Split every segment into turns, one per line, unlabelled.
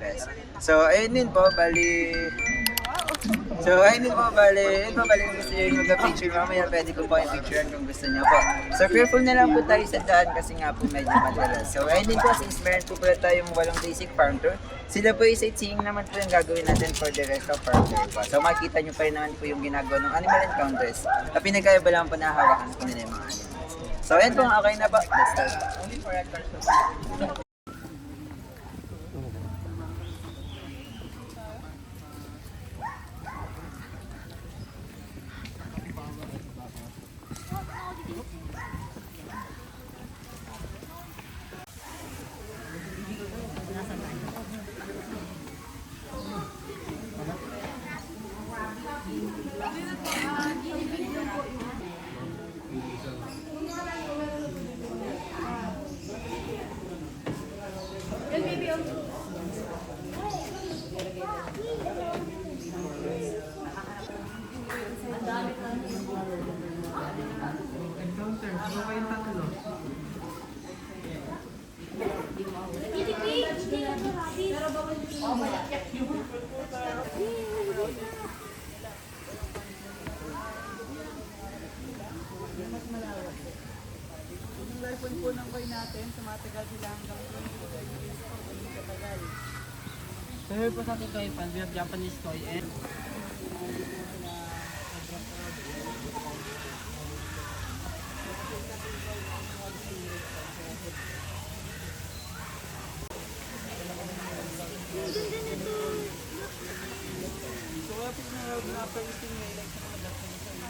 Andres. So, ayun din po, bali, yun po, bali kung gusto nyo yung mag-picture mamaya, pwede ko po yung picturean kung gusto nyo po. So, careful na lang po tayo sa daan kasi nga po medyo madalas. So, ayun din po, since meron po pala tayong walong basic farm tour, sila po yung sightseeing naman po yung gagawin natin for the rest of our tour po. So, makikita nyo pa rin naman po yung ginagawa ng animal encounters. At pinagkaiba lang po na hawakan po nila yung mga animals. So, ayun po, okay na po. Let's start. Only for hectares po.
Po ng koy natin, tumatagal sila hanggang 20 katagal. Pero po sa ating koy pan, we have Japanese koy and so kapit na pag-isting may like sa mga dapat sa mga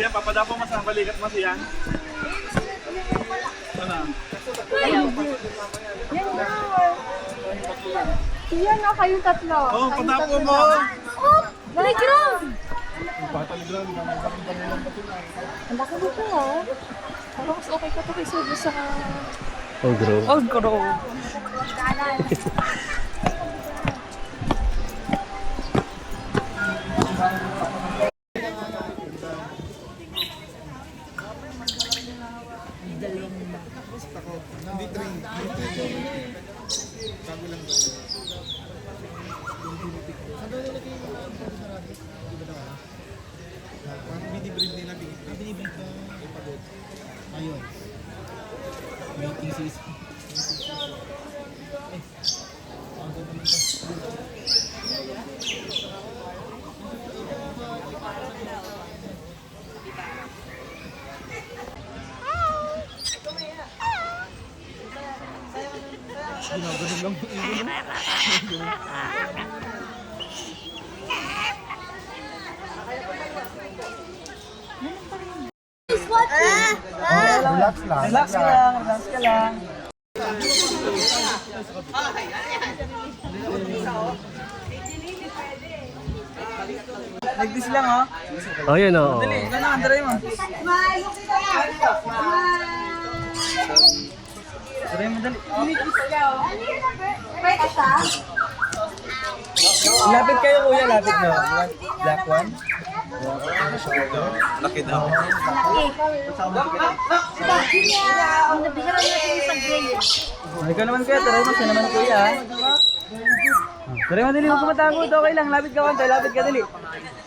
Siya, papadapo mas ang balikat mas yan. Sana.
Yan na kayong tatlo.
Oh, patapo mo!
Oh, playground!
Pataligran,
Ang laki dito ha. Parang mas okay ka to kay Sobo sa...
Old Grove.
Old Grove.
binibreed nila, binibreed ko ipagod. Ayun. Mating season. Ang ganda naman ito. Ginaganon lang yung ibon mo.
Relax lang. Relax ka lang. Relax ka lang. Like this lang, oh.
Oh, yun, oh.
Dali, ikaw na, andaray mo. Andaray mo, dali. Lapit kayo, kuya. Lapit na. Black one. Laki daw. Ikaw naman kuya, taray mo. Siya naman kuya. Taray mo, dali. Huwag ka matakot. Okay lang. Lapit ka, Wante. Lapit ka, dali.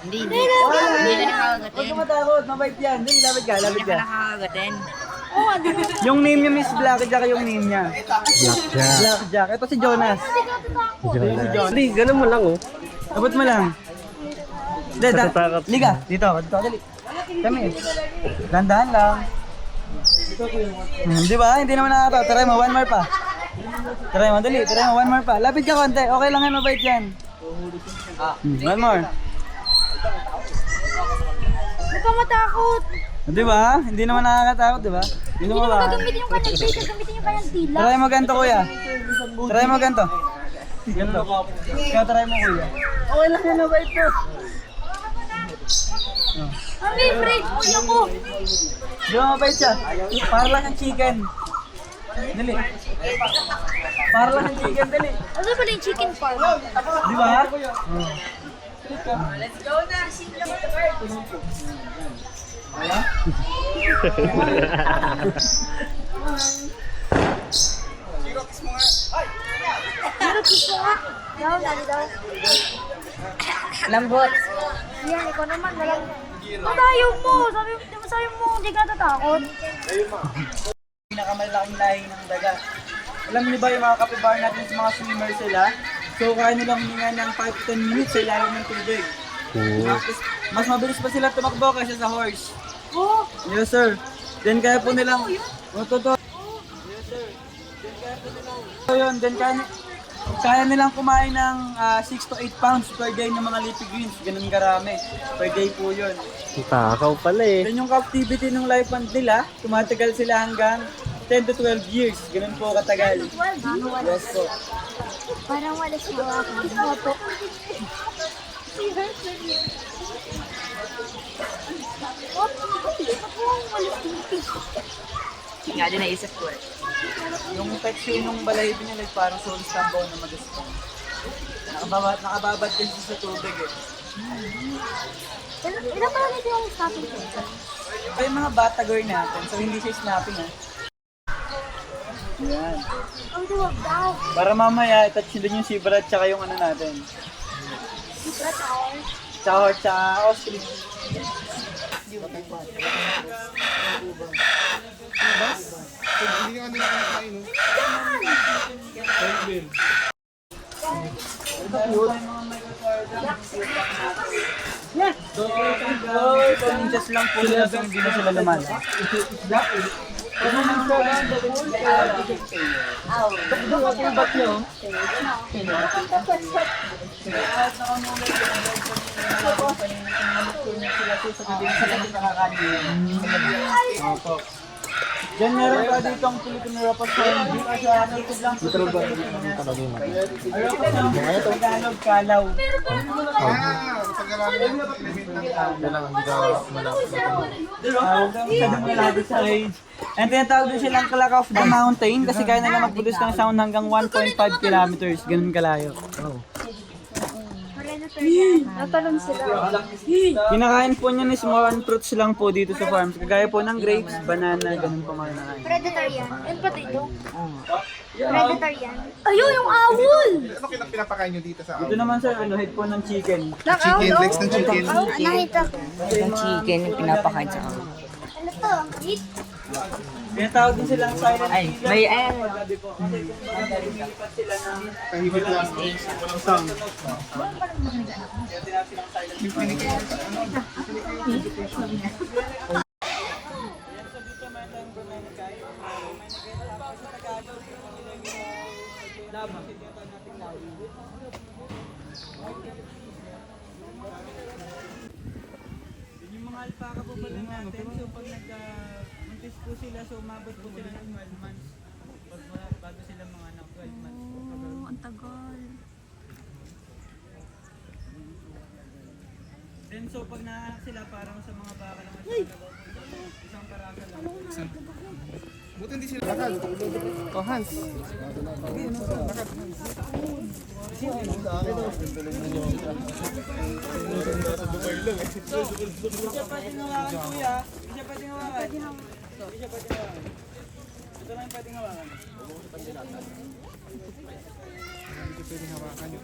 Hindi na
Huwag ka matakot. Mabait yan. Dali, lapit ka. Lapit ka.
nakakagatin.
Yung name niya, Miss Blackjack, yung name niya.
Blackjack.
Blackjack. Ito si Jonas.
Hindi, ganun mo lang, oh.
Abot mo lang.
Natatakot.
Liga. Dito, dito, dali. Kami. Dandahan lang. Di ba? Hindi naman nakatawa. Try mo, one more pa. Try mo, dali. Try mo, one more pa. Lapit ka konti. Okay lang yan, mabait yan. One more.
Huwag ka matakot.
Di ba? Hindi naman nakakatakot, di ba? Hindi
Hindi
mo
mo
ba?
gagamitin yung kanyang face, gagamitin yung kanyang tila.
Try mo ganito, kuya. Try mo ganito. Ganito. Kaya try mo, kuya. Okay lang yan, mabait po.
Mami, break mo yung ko.
Di ba mabait siya? Para lang ang chicken. Dali.
Para lang yung chicken, dali.
Ano pala yung chicken farm?
Di ba?
Let's go na!
Pero gusto nga. Daw, dali daw.
Lambot!
Yan, ikaw naman. Matayo mo. Sabi mo, hindi ka natatakot.
Pinakamalaking lahi ng daga. Alam niyo ba yung mga kapibara natin sa mga swimmer sila? So kaya nilang huminga ng 5-10 minutes sa ilalim ng tubig. Tapos, mas mabilis pa sila tumakbo kaysa sa horse.
Oh,
Yes sir. Then kaya po nilang... Totoo. Yes sir. Then kaya po nilang... So yun, then kaya nilang kumain ng 6 to 8 pounds per day ng mga leafy greens. Ganun karami. Per day po yun.
Takaw pala eh.
Then yung captivity ng life band nila, tumatagal sila hanggang 10 to 12 years. Ganun po katagal. Yes po.
parang wala siya ako. Opo.
Nga din naisip ko eh.
Yung texture ng balahibo niya, like parang solis tambaw na magaspang. Nakababad din siya sa tubig eh.
Ilan pala nito yung stopping ko?
Kaya yung mga bata girl natin, so hindi siya snapping ha. Yan.
Ang diwag daw.
Para mamaya, touch nyo din yung sibra at saka yung ano natin. Chow tsaka ostrich.
Hindi ka nila kumakain, no? Bill.
So, 2 inches lang po sila so hindi na sila lumala. Opo. Diyan meron pa dito ang Philippine Rapper Song. Kasi native lang po ito. Tagalog, Kalaw.
Pag-alaman mo.
Sa age. And tinatawag din silang Clock of the Mountain kasi kaya nila mag-produce ng sound hanggang 1.5 kilometers. Ganun kalayo.
Natalon sila.
Kinakain po niya is more on fruits lang po dito sa farms. Kagaya po ng grapes, banana, ganun po mga nakain.
Predator yan. Yan pa dito. Predator yan. Ayun, yung owl!
Ano pinapakain nyo dito sa
Ito naman sir, ano, head po ng chicken.
Chicken, legs ng chicken.
Nakita ko.
Yung chicken yung pinapakain sa kami.
Ano to? Meat?
Tinatawag din silang silent
Ay,
killer.
may
Paggabi po. Kasi kung bakit lumilipat sila ng
Tahimik lang.
song. Kaya tinatawag silang silent killer. Yung mga alpaca po pala natin, so pag nag-muntis po sila, so umabot po sila ng 12 months. Bago sila mga anak, 12 months po.
Oh, ang tagal.
Then so pag naanak sila, parang sa mga baka naman sila, isang parasa lang.
Buti hindi sila lakad. Oh, Hans.
Isa pa din hawakan kuya, isa pa din hawakan. Isa pa din hawakan. Ito lang yung pwedeng hawakan.
Hindi pwedeng hawakan yun.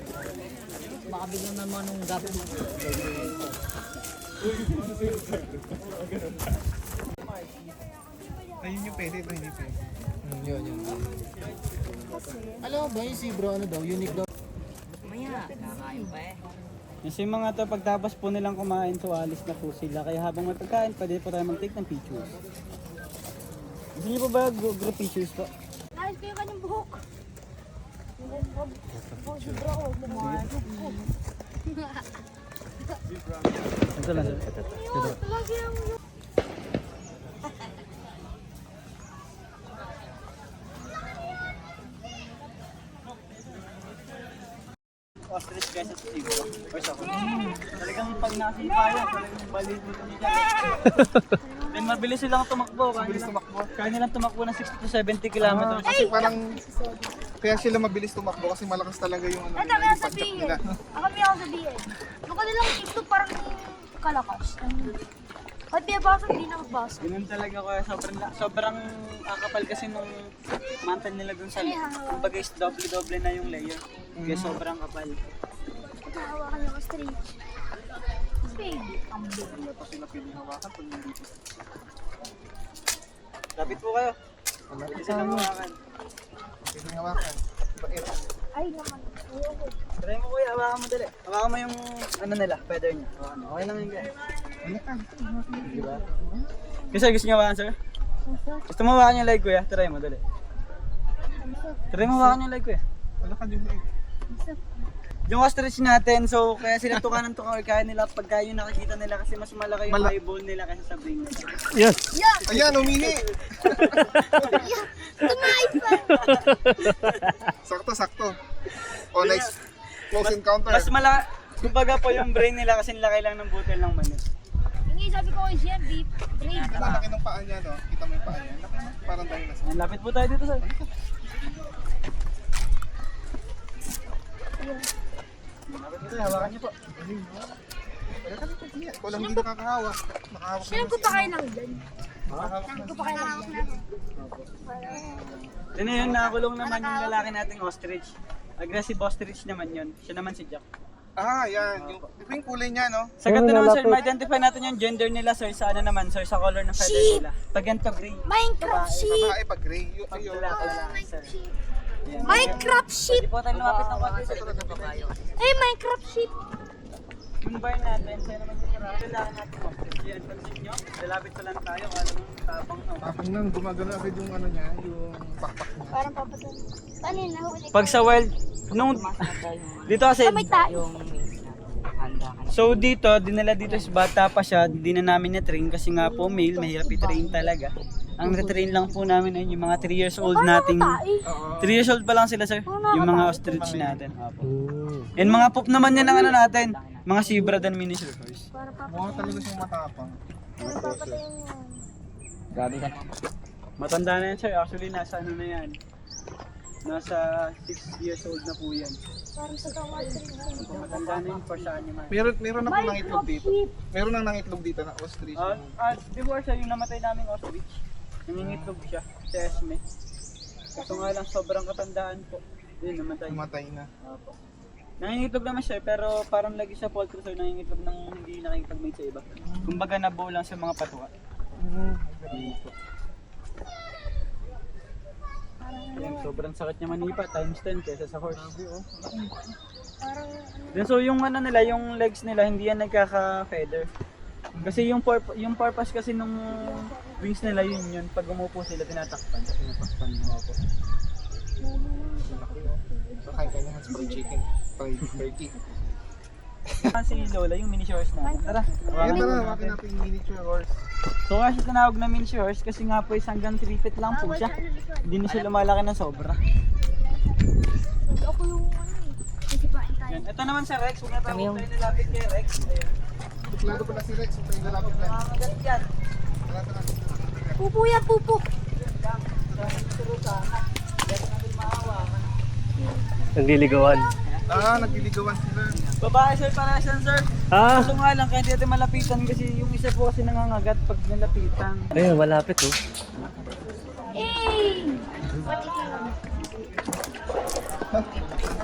Baka biglang naman nung gap.
Ayun yung pwede, ito hindi pwede. Yun.
Alam mo ba yung si bro, ano daw, unique daw.
Maya, kakain pa eh.
Kasi yung mga to, pagtapos po nilang kumain, so alis na po sila. Kaya habang may pagkain, pwede po tayo mag-take ng pictures. Gusto niyo po ba group pictures po?
Ayos ko yung kanyang buhok. Sobra ko.
Ito lang.
Lagi ang...
Ostrich guys at zebra. Or sa talagang pag nasipayan, talagang balik dito nila. Then mabilis silang tumakbo. Kaya nilang tumakbo ng 60 to 70 kilometers.
Kasi parang Kaya sila mabilis tumakbo kasi malakas talaga yung ano,
Ito, kaya
yung pagkat
sabihin.
nila.
Ako may ako sabihin. Yung kanilang TikTok parang kalakas. Ba't di basag, di na magbasag.
Ganun talaga kuya, sobrang kakapal kasi nung mantle nila dun sa kumbaga is doble na yung layer. Kaya sobrang kapal.
Nakahawakan yung ostrich. Baby, kambing.
Hindi pa sila piling hawakan pag hindi.
Lapit po kayo. Pwede silang hawakan.
Piling hawakan. Bait.
Ay naman. Ayoko.
Try mo kuya, hawakan mo dali. Hawakan mo yung ano nila, feather niya. Hawakan mo. Okay lang yun kuya.
Ano ka?
Diba? Kasi gusto niyo hawakan sir? Gusto mo hawakan yung leg kuya? Try mo dali. Try mo hawakan yung leg kuya.
Wala ka yung leg.
Yung ostrich natin, so kaya sila tuka ng tuka, kaya nila pagka yung nakikita nila kasi mas malaki yung eyeball nila kasi sa brain nila.
Yes!
Ayan, umihi! Sakto. Oh, nice. Close encounter.
Mas malaki, kumbaga po yung brain nila kasi nilaki lang ng butil ng manok.
Yung sabi ko kay Sian, beef. Brave.
Ang laki ng paa niya, no? Kita mo yung paa niya. Laki, no? Parang dinosaur.
Ang lapit po tayo dito sir. Lapit po tayo, hawakan niyo po.
Ikaw lang hindi nakakahawak. Nakahawak
Sian ko pa kayo lang dyan.
Nakahawak
Sian ko pa kayo lang dyan.
Yun na yun, nakakulong naman yung lalaki nating ostrich. Aggressive ostrich naman yun. Siya naman si Jack.
Ah, yan. Yung, di ba yung kulay niya, no?
Sa ganito naman sir, ma-identify natin yung gender nila sir sa ano naman sir, sa color ng feather nila. Pag ganito gray.
Minecraft sheep.
Babae pag gray.
Pag
Yung,
lalaki sir. Yan.
Minecraft sheep.
Hindi po tayo lumapit ng konti sir.
Hey, Minecraft sheep.
Yung barn natin, sa'yo naman yung karami. Lalaki natin ostrich. Yan, pansin nyo, lalapit pa lang tayo. Alam mo, tapang no.
tapang nang gumagano agad yung ano niya, yung pakpak niya.
Parang papatay. Ano yun? Nahuli ko.
Pag sa wild, nung dito kasi,
May tayo.
so dito, dinala dito is bata pa siya, di na namin na-train kasi nga po male, mahirap i-train talaga. Ang na-train lang po namin ay yung mga 3 years old nating, 3 years old pa lang sila sir, yung mga ostrich natin. Apo. And mga pop naman yan ang ano natin, mga zebra dan miniature horse.
Parang
Mukha talaga siyang matapang.
papatay yan.
Grabe ka. Matanda na yan sir, actually nasa ano na yan. Nasa 6 years old na po yan.
Parang sa kawas.
Matanda na yun for sa animal.
Meron ako nangitlog
Minecraft
dito.
sheep.
Meron nang nangitlog dito na ostrich.
Before siya, yung namatay naming ostrich, nangingitlog siya sa Esme. Kaso nga lang, sobrang katandaan po. Yun, namatay.
Tumatay na.
Opo. Nangingitlog naman siya, pero parang lagi sa poultry so nangingitlog ng hindi nakikipag-mate sa iba. Kumbaga nabuo lang sa mga patuwa. Ayan, sobrang sakit niya manipa, times 10 kaysa sa horse. Then, so yung ano nila, yung legs nila, hindi yan nagkaka-feather. Kasi yung purpose kasi nung wings nila yun, pag umupo sila tinatakpan. Tinatakpan mo ako.
So, kain ka niya fried chicken. Fried turkey.
Si Lola, yung miniature horse na. Tara,
Ayan
hawakan
tara,
natin.
wakin natin yung miniature horse.
So nga siya tinawag na miniature horse kasi nga po is hanggang 3 feet lang po siya. Hindi na siya lumalaki ng sobra.
Ako yung ano eh. Nasipain tayo.
Yan. Ito naman sa Rex, huwag na tayo nilapit kay Rex. Ayan.
Tuklado pala si Rex. Ito yung lalapit na.
Makakagat yan.
Tara, tara.
Pupo yan, pupo.
Nagliligawan.
Ah, nagliligawan sila.
Babae sir, para siya sir.
Ah!
Kaso nga lang, kaya hindi natin malapitan kasi yung isa po kasi nangangagat pag nilapitan.
Ayun, malapit oh.
Hey!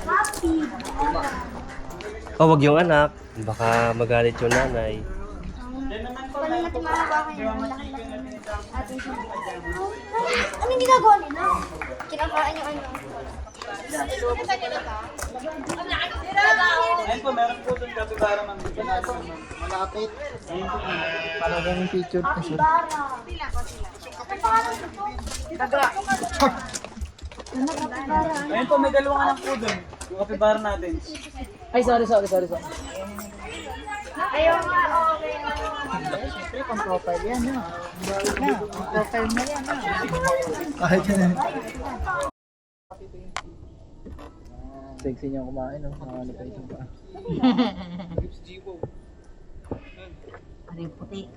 Happy.
Oh, wag yung anak. Baka magalit yung nanay.
Pala natin mahawakan yung laki-laki. Atin siya. Anong ginagawa nila? Kinakain yung ano.
Ayun po, meron po doon kasi para man.
Malapit.
Ayun po.
Para ganun picture pa siya.
Bara. Ang pangalan nito? Kapibara.
Ayun po, may dalawang anak po doon. Yung kapibara natin.
Ayaw nga, okay.
Sexy niya kumain, no? Nakakano pa isang pa.
Ano yung puti?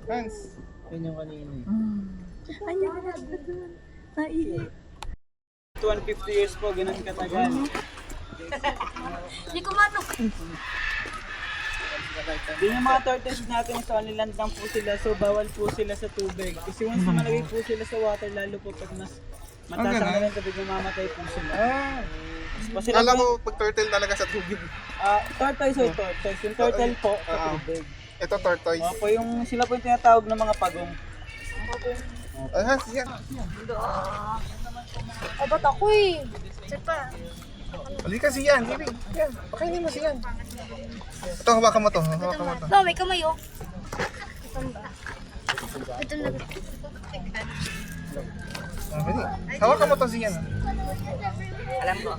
Hans.
Yun yung kanina eh.
Ano yung nasa doon? Naihi.
to 150 years po, ganun katagal.
Hindi ko manok.
Din yung mga tortoise natin sa only land lang po sila, so bawal po sila sa tubig. Kasi once na malagay po sila sa water, lalo po pag mas mataas ang kanilang tubig, mamamatay po sila. Tapos sila
Alam
po,
mo, pag turtle talaga sa tubig.
tortoise o tortoise, yung turtle po sa tubig.
Ito tortoise.
Opo, yung sila po yung tinatawag ng mga pagong.
Aha, yan.
O, ba't ako eh? Saan pa?
Halika si Yan, Bibi. Yan, pakainin mo si Yan. Ito, hawakan mo to. Hawakan mo to.
Ba, may kamay oh. Ito ba? Ito na.
Hawakan mo to si Yan.
Alam ko.